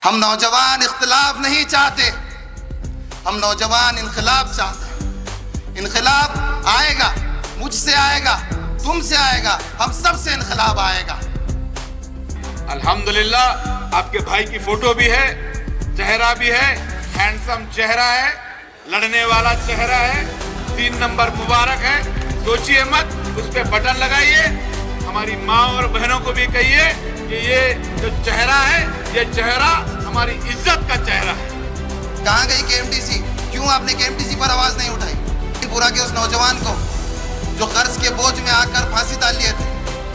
हम नौजवान इख्तिलाफ नहीं चाहते, हम नौजवान इनकलाब चाहते हैं। इनकलाब आएगा, मुझसे आएगा, तुमसे आएगा, हम सब से इनकलाब आएगा। अल्हम्दुलिल्लाह आपके भाई की फोटो भी है, चेहरा भी है, हैंडसम चेहरा है, लड़ने वाला चेहरा है, 3 नंबर मुबारक है। सोचिए मत, उस पे बटन लगाइए। हमारी माँ और बहनों को भी कहिए कि ये जो चेहरा है, ये चेहरा हमारी इज्जत का चेहरा है। कहाँ गई केएमटीसी? क्यों आपने केएमटीसी पर आवाज नहीं उठाई? पूरा के उस नौजवान को जो कर्ज के बोझ में आकर फांसी डाल लिए थे,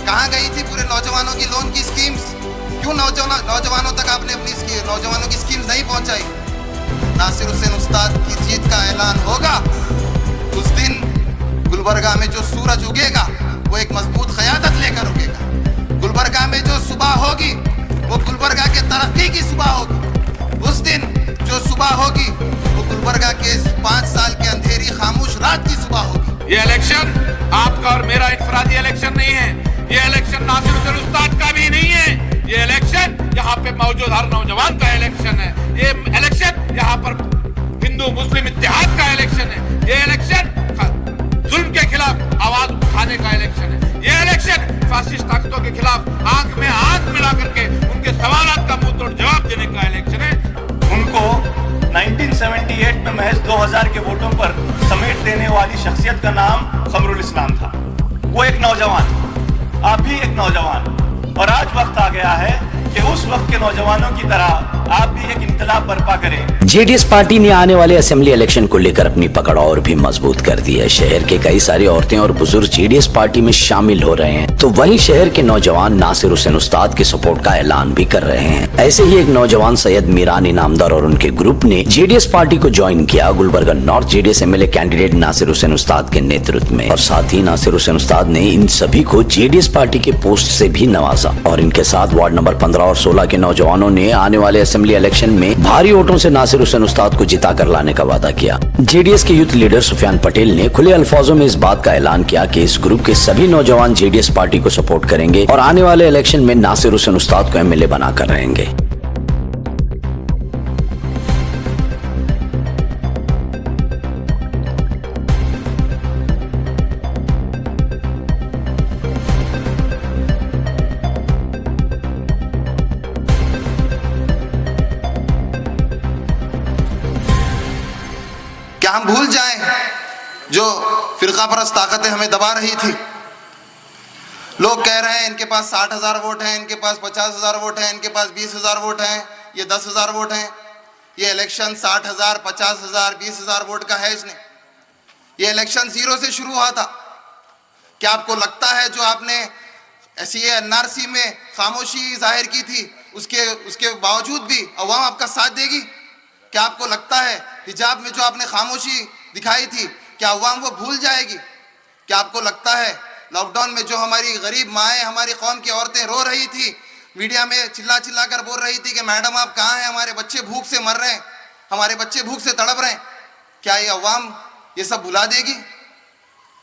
कहाँ गई थी पूरे नौजवानों की लोन की स्कीम्स? क्यों नौजवानों तक आपने अपनी नौजवानों की स्कीम्स नहीं पहुंचाई? नासिर हुसैन उस्ताद की जीत का ऐलान होगा उस दिन गुलबर्गा में जो सूरज उगेगा वो एक मजबूत क़यादत लेकर उगेगा। गुलबर्गा में जो सुबह होगी वो गुलबर्गा के तरक्की की सुबह होगी। उस दिन जो सुबह होगी वो गुलबर्गा के 5 साल के अंधेरी खामोश रात की सुबह होगी। ये इलेक्शन आपका और मेरा इनफरादी इलेक्शन नहीं है। ये इलेक्शन नासिर हुसैन उस्ताद का भी नहीं है। ये इलेक्शन यहाँ पे मौजूद हर नौजवान का इलेक्शन है। ये इलेक्शन यहाँ पर हिंदू मुस्लिम इत्तेहाद का इलेक्शन है। ये इलेक्शन जुल्म के खिलाफ आवाज उठाने का इलेक्शन है। ये इलेक्शन फासिस्ट ताकतों के खिलाफ आंख में आंख मिला करके उनके सवालों का मुंह तोड़ जवाब देने का इलेक्शन है। उनको 1978 में महज 2000 के वोटों पर समेट देने वाली शख्सियत का नाम कमरुल इस्लाम था। वो एक नौजवान, आप भी एक नौजवान, और आज वक्त आ गया है कि उस वक्त के नौजवानों की तरह आप भी एक इंकलाब बर्पा करें। जेडीएस पार्टी ने आने वाले असेंबली इलेक्शन को लेकर अपनी पकड़ और भी मजबूत कर दी है। शहर के कई सारी औरतें और बुजुर्ग जेडीएस पार्टी में शामिल हो रहे हैं, तो वहीं शहर के नौजवान नासिर हुसैन उस्ताद के सपोर्ट का ऐलान भी कर रहे हैं। ऐसे ही एक नौजवान सैयद मीरान इनामदार और उनके ग्रुप ने जेडीएस पार्टी को ज्वाइन किया Gulbarga north JDS MLA candidate Nasir Hussain Ustad के नेतृत्व में। और साथ ही नासिर हुसैन उस्ताद ने इन सभी को जेडीएस पार्टी के पोस्ट से भी नवाजा और इनके साथ वार्ड नंबर 15 और 16 के नौजवानों ने आने वाले असेंबली इलेक्शन में भारी वोटों से नासिर हुसैन उस्ताद को जिता कर लाने का वादा किया। जेडीएस के यूथ लीडर सुफियान पटेल ने खुले अल्फाजों में इस बात का ऐलान किया कि इस ग्रुप के सभी नौजवान जेडीएस पार्टी को सपोर्ट करेंगे और आने वाले इलेक्शन में नासिर हुसैन उस्ताद को एमएलए बनाकर रहेंगे। क्या हम भूल जाएं जो फिरका परस्त ताकतें हमें दबा रही थी? लोग कह रहे हैं इनके पास 60,000 वोट हैं, इनके पास 50,000 वोट हैं, इनके पास 20,000 वोट हैं, ये 10,000 वोट हैं। ये इलेक्शन 60,000, 50,000, 20,000 वोट का है इसने। ये इलेक्शन 0 से शुरू हुआ था। क्या आपको लगता है जो आपने SCA NRC में खामोशी जाहिर की थी उसके बावजूद भी अवाम आपका साथ देगी? क्या आपको लगता है हिजाब में जो आपने खामोशी दिखाई थी क्या अवाम वो भूल जाएगी? क्या आपको लगता है लॉकडाउन में जो हमारी गरीब माएँ, हमारी कौम की औरतें रो रही थी, मीडिया में चिल्ला चिल्ला कर बोल रही थी कि मैडम आप कहाँ हैं, हमारे बच्चे भूख से मर रहे हैं, हमारे बच्चे भूख से तड़प रहे हैं, क्या ये अवाम ये सब भुला देगी?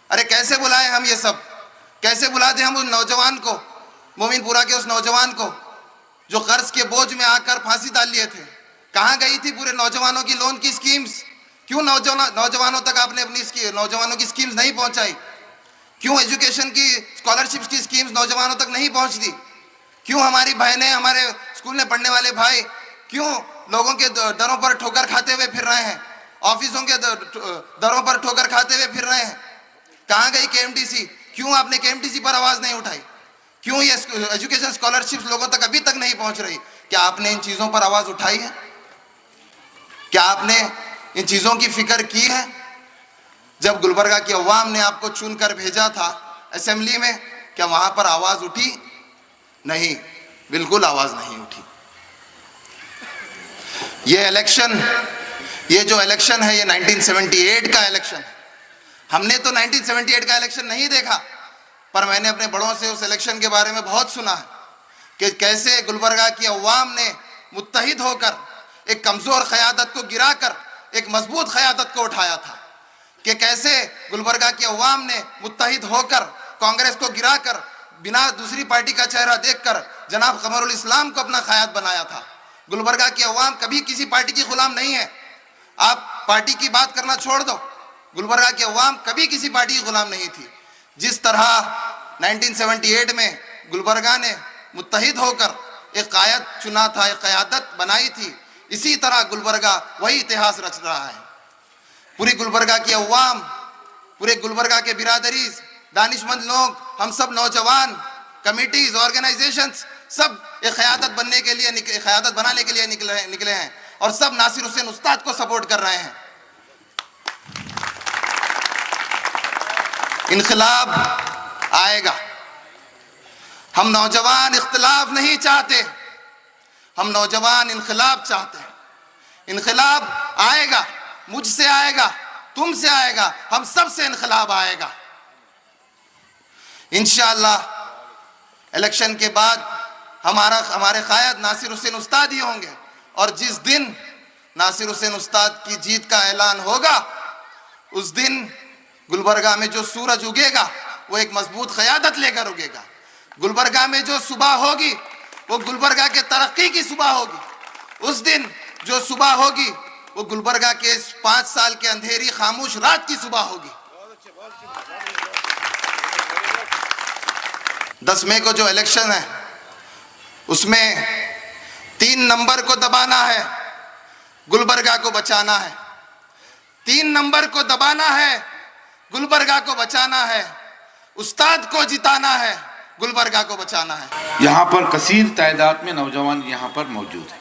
अरे कैसे बुलाएं हम ये सब? कैसे बुला दें हम उस नौजवान को, मोमिनपुरा के उस नौजवान को जो कर्ज के बोझ में आकर फांसी डाल लिए थे? कहाँ गई थी पूरे नौजवानों की लोन की स्कीम्स? क्यों नौजवानों तक आपने अपनी नौजवानों की स्कीम्स नहीं पहुंचाई? क्यों एजुकेशन की स्कॉलरशिप्स की स्कीम्स नौजवानों तक नहीं पहुंचती? क्यों हमारी बहनें, हमारे स्कूल में पढ़ने वाले भाई क्यों लोगों के दरों पर ठोकर खाते हुए फिर रहे हैं, ऑफिसों के दरों पर ठोकर खाते हुए फिर रहे हैं? कहाँ गई केएमटीसी? क्यों आपने केएमटीसी पर आवाज़ नहीं उठाई? क्यों ये एजुकेशन स्कॉलरशिप्स लोगों तक अभी तक नहीं पहुँच रही? क्या आपने इन चीज़ों पर आवाज़ उठाई है? क्या आपने इन चीज़ों की फिक्र की है? जब गुलबर्गा की अवाम ने आपको चुनकर भेजा था असेंबली में, क्या वहाँ पर आवाज़ उठी? नहीं, बिल्कुल आवाज़ नहीं उठी। ये इलेक्शन, ये जो इलेक्शन है ये 1978 का इलेक्शन है। हमने तो 1978 का इलेक्शन नहीं देखा, पर मैंने अपने बड़ों से उस इलेक्शन के बारे में बहुत सुना है कि कैसे गुलबर्गा की अवाम ने मुत्तहिद होकर एक कमज़ोर क़यादत को गिराकर एक मजबूत क़यादत को उठाया था, कि कैसे गुलबर्गा की अवाम ने मुत्तहिद होकर कांग्रेस को गिराकर बिना दूसरी पार्टी का चेहरा देखकर जनाब कमरुल इस्लाम को अपना क़याद बनाया था। गुलबर्गा की अवाम कभी किसी पार्टी की गुलाम नहीं है। आप पार्टी की बात करना छोड़ दो, गुलबर्गा की अवाम कभी किसी पार्टी की गुलाम नहीं थी। जिस तरह 1978 में गुलबर्गा ने मुत्तहिद होकर एक कायद चुना था, एक क़यादत बनाई थी, इसी तरह गुलबर्गा वही इतिहास रच रहा है। पूरी गुलबर्गा की अवाम, पूरे गुलबर्गा के बिरादरी, दानिशमंद लोग, हम सब नौजवान, कमिटीज, ऑर्गेनाइजेशंस, सब एक क़यादत बनाने के लिए निकले हैं और सब नासिर हुसैन उस्ताद को सपोर्ट कर रहे हैं। इनकलाब आएगा। हम नौजवान इख्तिलाफ नहीं चाहते, हम नौजवान इनकलाब चाहते हैं। इनकलाब आएगा, मुझसे आएगा, तुमसे आएगा, हम सब से इनकलाब आएगा इंशाअल्लाह। इलेक्शन के बाद हमारे कायद नासिर हुसैन उस्ताद ही होंगे और जिस दिन नासिर हुसैन उस्ताद की जीत का ऐलान होगा, उस दिन गुलबर्गा में जो सूरज उगेगा वो एक मजबूत क़यादत लेकर उगेगा। गुलबर्गा में जो सुबह होगी वो गुलबर्गा के तरक्की की सुबह होगी। उस दिन जो सुबह होगी वो गुलबर्गा के 5 साल के अंधेरी खामोश रात की सुबह होगी। 10 मई को जो इलेक्शन है उसमें 3 नंबर को दबाना है, गुलबर्गा को बचाना है। 3 नंबर को दबाना है, गुलबर्गा को बचाना है, उस्ताद को जिताना है, गुलबर्गा को बचाना है। यहाँ पर कसीर तादाद में नौजवान यहाँ पर मौजूद है।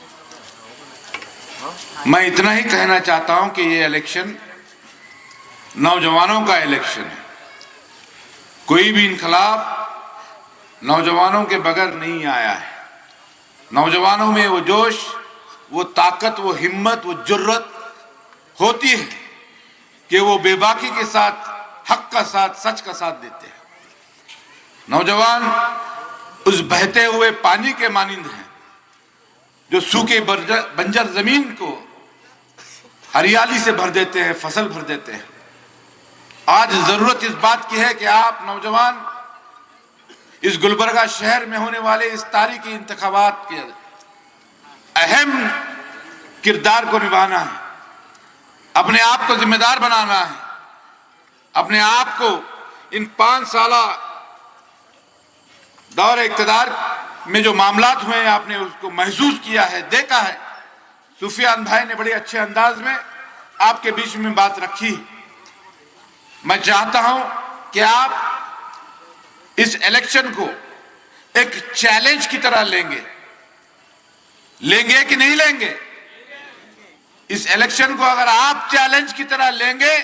मैं इतना ही कहना चाहता हूँ कि ये इलेक्शन नौजवानों का इलेक्शन है। कोई भी इनकलाब नौजवानों के बगैर नहीं आया है। नौजवानों में वो जोश, वो ताकत, वो हिम्मत, वो जुर्रत होती है कि वो बेबाकी के साथ, हक का साथ, सच का साथ देते हैं। नौजवान उस बहते हुए पानी के मानिंद हैं जो सूखे बंजर जमीन को हरियाली से भर देते हैं, फसल भर देते हैं। आज जरूरत इस बात की है कि आप नौजवान इस गुलबर्गा शहर में होने वाले इस तारीखी इंतखाबात के अहम किरदार को निभाना है, अपने आप को जिम्मेदार बनाना है, अपने आप को इन 5 साला दौर इक़्तिदार में जो मामलात हुए हैं आपने उसको महसूस किया है, देखा है। सुफियान भाई ने बड़े अच्छे अंदाज में आपके बीच में बात रखी। मैं चाहता हूं कि आप इस इलेक्शन को एक चैलेंज की तरह लेंगे कि नहीं लेंगे? इस इलेक्शन को अगर आप चैलेंज की तरह लेंगे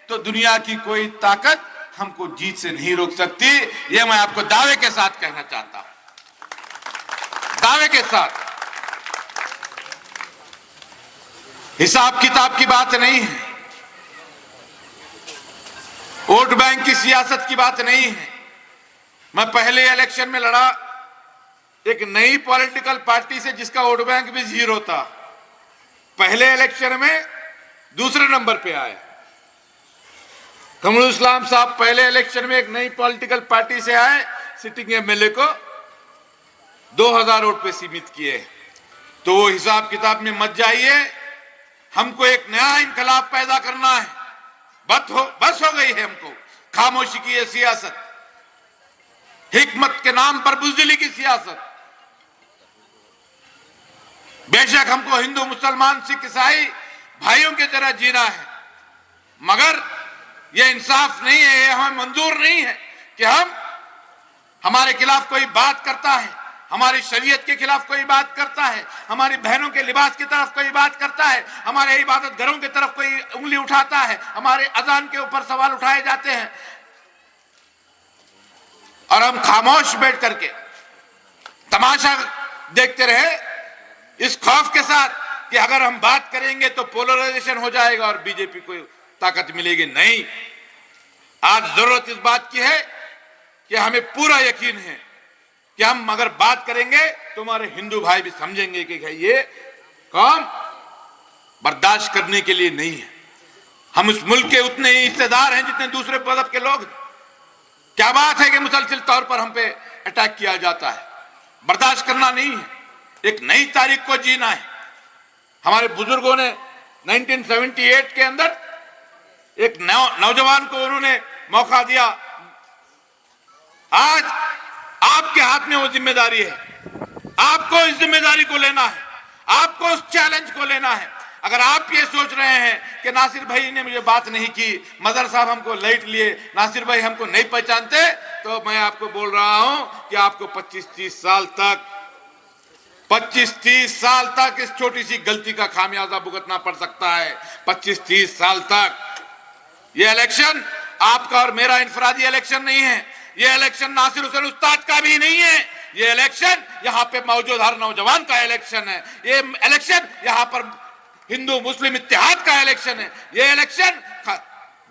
तो दुनिया की कोई ताकत हमको जीत से नहीं रोक सकती। यह मैं आपको दावे के साथ कहना चाहता हूं, दावे के साथ। हिसाब किताब की बात नहीं है, वोट बैंक की सियासत की बात नहीं है। मैं पहले इलेक्शन में लड़ा एक नई पॉलिटिकल पार्टी से जिसका वोट बैंक भी 0 था। पहले इलेक्शन में दूसरे नंबर पे आया। कमरुल इस्लाम साहब पहले इलेक्शन में एक नई पॉलिटिकल पार्टी से आए, सिटिंग एमएलए को 2000 वोट पे सीमित किए। तो वो हिसाब किताब में मत जाइए, हमको एक नया इनकलाब पैदा करना है। बस हो गई है हमको खामोशी की ये सियासत, हिकमत के नाम पर बुज़दिली की सियासत। बेशक हमको हिंदू, मुसलमान, सिख, ईसाई भाइयों की तरह जीना है, मगर यह इंसाफ नहीं है, यह हमें मंजूर नहीं है कि हमारे खिलाफ कोई बात करता है, हमारी शरीयत के खिलाफ कोई बात करता है, हमारी बहनों के लिबास की तरफ कोई बात करता है, हमारे इबादत घरों की तरफ कोई उंगली उठाता है, हमारे अजान के ऊपर सवाल उठाए जाते हैं और हम खामोश बैठ करके तमाशा देखते रहे इस खौफ के साथ कि अगर हम बात करेंगे तो पोलराइजेशन हो जाएगा और बीजेपी को ताकत मिलेगी। नहीं, आज जरूरत इस बात की है कि हमें पूरा यकीन है कि हम अगर बात करेंगे तो हमारे हिंदू भाई भी समझेंगे कि ये काम बर्दाश्त करने के लिए नहीं है। हम उस मुल्क के उतने ही हिस्सेदार हैं जितने दूसरे मजहब के लोग। क्या बात है कि मुसलसल तौर पर हम पे अटैक किया जाता है, बर्दाश्त करना नहीं है। एक नई तारीख को जीना है। हमारे बुजुर्गों ने 1978 के अंदर एक नौजवान को उन्होंने मौका दिया। आज आपके हाथ में वो जिम्मेदारी है, आपको इस जिम्मेदारी को लेना है, आपको उस चैलेंज को लेना है। अगर आप ये सोच रहे हैं कि नासिर भाई ने मुझे बात नहीं की, मदर साहब हमको लाइट लिए, नासिर भाई हमको नहीं पहचानते, तो मैं आपको बोल रहा हूं कि आपको 25-30 साल तक इस छोटी सी गलती का खामियाजा भुगतना पड़ सकता है। 25-30 साल तक। ये इलेक्शन आपका और मेरा इंफरादी इलेक्शन नहीं है, ये इलेक्शन नासिर हुसैन उस्ताद का भी नहीं है, ये इलेक्शन यहाँ पे मौजूद हर नौजवान का इलेक्शन है। ये इलेक्शन यहाँ पर हिंदू मुस्लिम इत्तेहाद का इलेक्शन है। ये इलेक्शन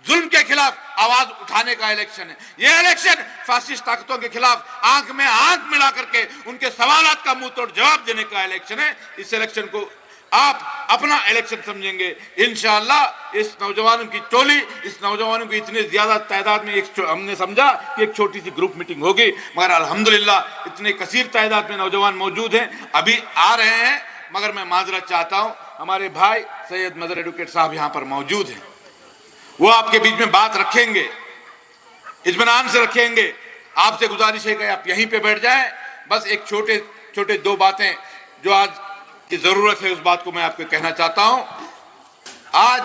जुल्म के खिलाफ आवाज उठाने का इलेक्शन है। ये इलेक्शन फासिस्ट ताकतों के खिलाफ आंख में आंख मिला करके उनके सवालात का मुंह तोड़ जवाब देने का इलेक्शन है। इस इलेक्शन को आप अपना इलेक्शन समझेंगे इंशाअल्लाह। इस नौजवानों की टोली, इस नौजवानों की इतनी ज्यादा तादाद में हमने समझा कि एक छोटी सी ग्रुप मीटिंग होगी, मगर अल्हम्दुलिल्लाह इतने कसीर तादाद में नौजवान मौजूद हैं, अभी आ रहे हैं। मगर मैं माजरत चाहता हूं, हमारे भाई सैयद मदर एडवोकेट साहब यहां पर मौजूद हैं, वो आपके बीच में बात रखेंगे, इत्मीनान से रखेंगे। आपसे गुजारिश है कि आप यहीं पे बैठ जाएं। बस एक छोटे छोटे 2 बातें जो आज की जरूरत है, उस बात को मैं आपको कहना चाहता हूं। आज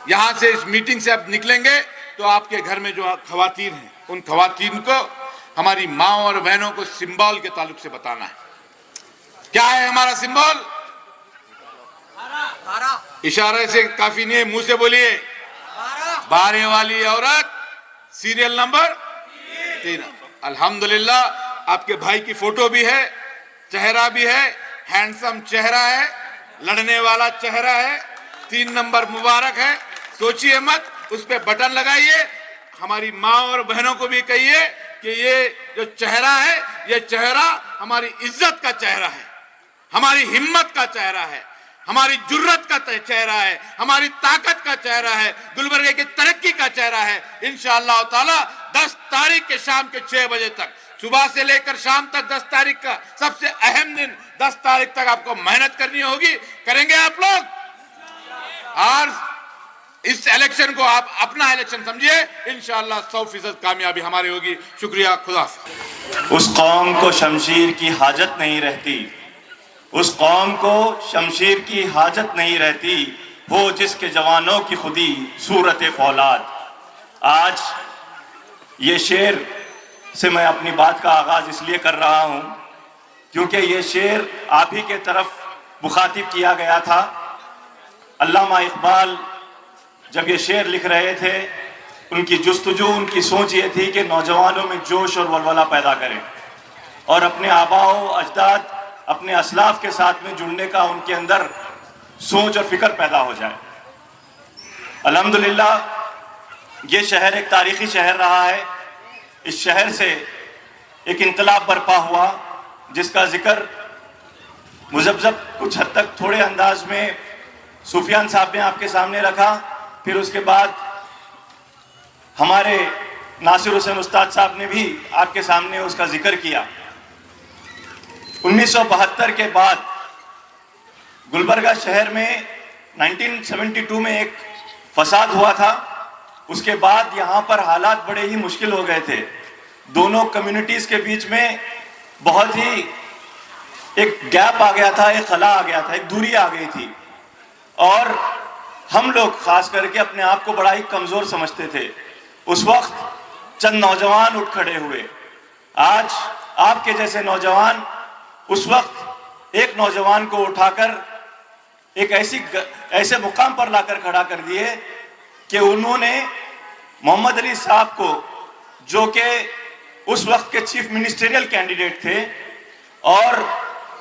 यहां से इस मीटिंग से आप निकलेंगे तो आपके घर में जो खवातीन हैं, उन खवातीन को हमारी माँ और बहनों को सिंबल के ताल्लुक से बताना है। क्या है हमारा सिंबल? इशारे से काफी नहीं है, मुंह से बोलिए। 12 वाली औरत, सीरियल नंबर 3। अल्हम्दुलिल्लाह आपके भाई की फोटो भी है, चेहरा भी है, हैंडसम चेहरा है, लड़ने वाला चेहरा है, 3 नंबर मुबारक है। सोचिए मत, उस पे बटन लगाइए। हमारी माँ और बहनों को भी कहिए कि ये जो चेहरा है, ये चेहरा हमारी इज्जत का चेहरा है, हमारी हिम्मत का चेहरा है, हमारी जुर्रत का चेहरा है, हमारी ताकत का चेहरा है, गुलबर्गे की तरक्की का चेहरा है। इंशाअल्लाह ताला 10 तारीख के शाम के 6 बजे तक, सुबह से लेकर शाम तक 10 तारीख का सबसे अहम दिन, 10 तारीख तक आपको मेहनत करनी होगी। करेंगे आप लोग? और इस इलेक्शन को आप अपना इलेक्शन समझिए, इंशाअल्लाह 100% कामयाबी हमारी होगी। शुक्रिया, खुदा। उस कौम को शमशीर की हाजत नहीं रहती, उस कौम को शमशीर की हाजत नहीं रहती, हो जिसके जवानों की खुदी सूरत फौलाद। आज ये शेर से मैं अपनी बात का आगाज इसलिए कर रहा हूं क्योंकि ये शेर आप ही के तरफ मुखातिब किया गया था। अल्लामा इकबाल जब ये शेर लिख रहे थे, उनकी जुस्तजू, उनकी सोच ये थी कि नौजवानों में जोश और वलवला पैदा करें और अपने आबाओ अजदाद, अपने असलाफ के साथ में जुड़ने का उनके अंदर सोच और फिक्र पैदा हो जाए। अल्हम्दुलिल्लाह ये शहर एक तारीखी शहर रहा है। इस शहर से एक इनकलाब बर्पा हुआ जिसका जिक्र मुजब्जब कुछ हद तक थोड़े अंदाज में सुफियान साहब ने आपके सामने रखा। फिर उसके बाद हमारे नासिर हुसैन उस्ताद साहब ने भी आपके सामने उसका जिक्र किया। 1972 के बाद गुलबर्गा शहर में 1972 में एक फसाद हुआ था। उसके बाद यहाँ पर हालात बड़े ही मुश्किल हो गए थे। दोनों कम्युनिटीज़ के बीच में बहुत ही एक गैप आ गया था, एक खला आ गया था, एक दूरी आ गई थी और हम लोग खास करके अपने आप को बड़ा ही कमज़ोर समझते थे। उस वक्त चंद नौजवान उठ खड़े हुए। आज आपके जैसे नौजवान उस वक्त एक नौजवान को उठाकर एक ऐसे मुकाम पर लाकर खड़ा कर दिए कि उन्होंने मोहम्मद अली साहब को, जो कि उस वक्त के चीफ मिनिस्टरियल कैंडिडेट थे और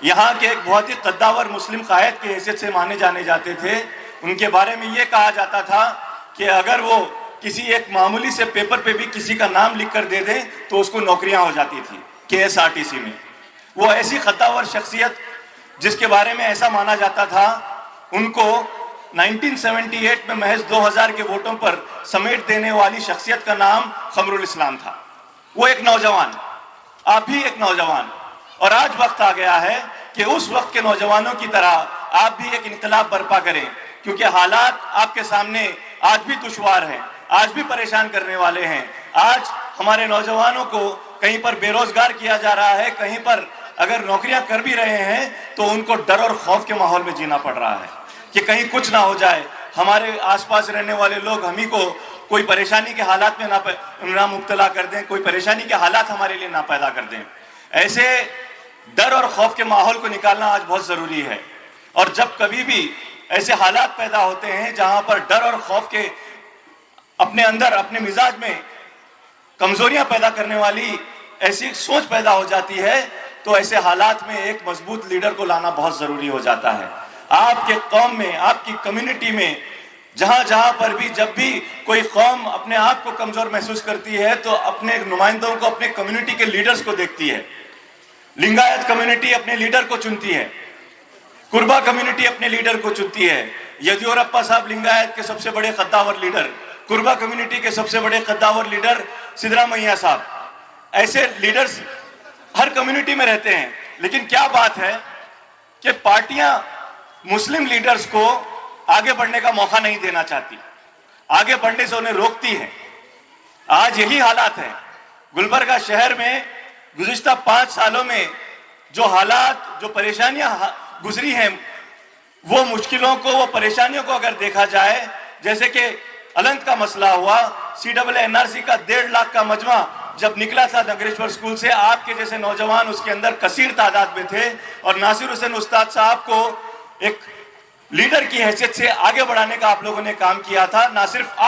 यहाँ के एक बहुत ही कद्दावर मुस्लिम कायद के हैसियत से माने जाने जाते थे, उनके बारे में ये कहा जाता था कि अगर वो किसी एक मामूली से पेपर पे भी किसी का नाम लिख कर दे दें तो उसको नौकरियां हो जाती थी KSRTC में। वो ऐसी कद्दावर शख्सियत जिसके बारे में ऐसा माना जाता था, उनको 1978 में महज 2000 के वोटों पर समेट देने वाली शख्सियत का नाम खमरुल इस्लाम था। वो एक नौजवान, आप ही एक नौजवान, और आज वक्त आ गया है कि उस वक्त के नौजवानों की तरह आप भी एक इनकलाब बर्पा करें, क्योंकि हालात आपके सामने आज भी दुश्वार हैं, आज भी परेशान करने वाले हैं। आज हमारे नौजवानों को कहीं पर बेरोजगार किया जा रहा है, कहीं पर अगर नौकरियां कर भी रहे हैं तो उनको डर और खौफ के माहौल में जीना पड़ रहा है कि कहीं कुछ ना हो जाए, हमारे आसपास रहने वाले लोग हम ही को कोई परेशानी के हालात में ना मुब्तला कर दें, कोई परेशानी के हालात हमारे लिए ना पैदा कर दें। ऐसे डर और खौफ के माहौल को निकालना आज बहुत ज़रूरी है। और जब कभी भी ऐसे हालात पैदा होते हैं जहां पर डर और खौफ के अपने अंदर अपने मिजाज में कमजोरियां पैदा करने वाली ऐसी सोच पैदा हो जाती है, तो ऐसे हालात में एक मजबूत लीडर को लाना बहुत ज़रूरी हो जाता है। आपके कौम में, आपकी कम्युनिटी में जहां जहां पर भी जब भी कोई कौम अपने आप को कमजोर महसूस करती है तो अपने नुमाइंदों को, अपने कम्युनिटी के लीडर्स को देखती है। लिंगायत कम्युनिटी अपने लीडर को चुनती है, कुर्बा कम्युनिटी अपने लीडर को चुनती है। येदियुरप्पा साहब लिंगायत के सबसे बड़े कद्दावर लीडर, कुर्बा कम्युनिटी के सबसे बड़े कद्दावर लीडर सिद्धरामैया साहब। ऐसे लीडर्स हर कम्युनिटी में रहते हैं, लेकिन क्या बात है कि पार्टियां मुस्लिम लीडर्स को आगे बढ़ने का मौका नहीं देना चाहती, आगे बढ़ने से उन्हें रोकती है। आज यही हालात है। गुलबर्गा शहर में गुज़िश्ता 5 सालों में जो हालात, जो परेशानियां गुजरी हैं, वो मुश्किलों को, वो परेशानियों को अगर देखा जाए, जैसे कि अलंत का मसला हुआ, CAA-NRC का 1.5 लाख का मजमा जब निकला था नगरेश्वर स्कूल से, आपके जैसे नौजवान उसके अंदर कसीर तादाद में थे और नासिर हुसैन उस्ताद साहब को एक लीडर की हैसियत से आगे बढ़ाने का आप लोगों ने काम किया था। ना सिर्फ